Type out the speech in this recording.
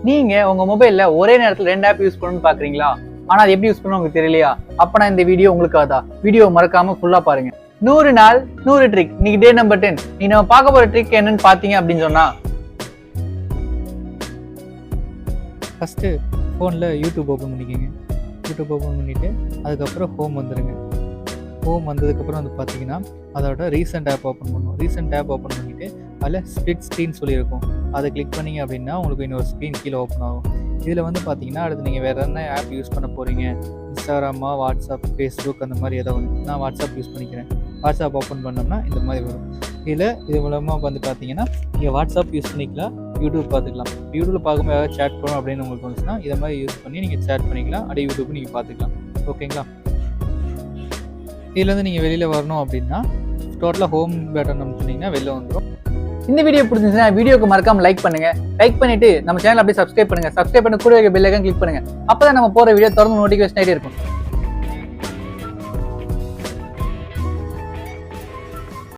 நீங்க உங்க மொபைல்ல ஒரே நேரத்துல 2 ஆப் யூஸ் பண்ணணும்னு பாக்குறீங்களா? ஆனா அது எப்படி யூஸ் பண்ணணும் உங்களுக்கு தெரியலையா? அப்ப நான் இந்த வீடியோ உங்களுக்காக தான். வீடியோ மறக்காம ஃபுல்லா பாருங்க. 100 நாள் 100 ட்ரிக். இன்னைக்கு டே நம்பர் 10. நீ நம்ம பார்க்க போற ட்ரிக் என்னன்னு பாத்தீங்க அப்படின்னு சொன்னா, ஃபஸ்ட்டு ஃபோனில் யூடியூப் ஓப்பன் பண்ணிக்கோங்க. யூடியூப் ஓப்பன் பண்ணிவிட்டு அதுக்கப்புறம் ஹோம் வந்துடுங்க. ஹோம் வந்ததுக்கப்புறம் வந்து பார்த்தீங்கன்னா அதோட ரீசெண்ட் ஆப் ஓப்பன் பண்ணணும். ரீசெண்ட் ஆப் ஓப்பன் பண்ணிவிட்டு அதில் ஸ்ப்ளிட் ஸ்க்ரீன் சொல்லியிருக்கும். அதை கிளிக் பண்ணிங்க அப்படின்னா உங்களுக்கு இன்னொரு ஸ்க்ரீன் கீழே ஓப்பன் ஆகும். இதில் வந்து பார்த்தீங்கன்னா அடுத்து நீங்கள் வேறு என்ன ஆப் யூஸ் பண்ண போகிறீங்க, இன்ஸ்டாகிராமா, வாட்ஸ்அப், ஃபேஸ்புக் அந்த மாதிரி ஏதோ ஒன்று. நான் வாட்ஸ்அப் யூஸ் பண்ணிக்கிறேன். வாட்ஸ்அப் ஓப்பன் பண்ணோம்னா இந்த மாதிரி வரும். இது மூலமாக வந்து பார்த்தீங்கன்னா நீங்கள் வாட்ஸ்அப் யூஸ் பண்ணிக்கலாம், யூடியூப் பார்த்துக்கலாம். யூடியூப்பில் பார்க்கும்போது ஏதாவது சேட் பண்ணணும் அப்படின்னு உங்களுக்கு தோணுச்சுன்னா இதை மாதிரி யூஸ் பண்ணி நீங்கள் சேட் பண்ணிக்கலாம். அப்படியே யூடியூப் நீங்கள் பார்த்துக்கலாம். ஓகேங்களா? இதுலேருந்து நீங்கள் வெளியில் வரணும் அப்படின்னா டோட்டலாக ஹோம் பட்டன் சொன்னீங்கன்னா வெளில வந்துடும். இந்த வீடியோ பிடிச்சிருந்துச்சுன்னா வீடியோக்கு மறக்காம லைக் பண்ணுங்க. லைக் பண்ணிட்டு நம்ம சேனல் அப்படியே சப்ஸ்கிரைப் பண்ணுங்க. சப்ஸ்கிரைப் பண்ணி கூட பெல் ஐகான் கிளிக் பண்ணுங்க. அப்பதான் நம்ம போற வீடியோ தொடர்ந்து நோட்டிஃபிகேஷன் ஆகிட்டே இருக்கும்.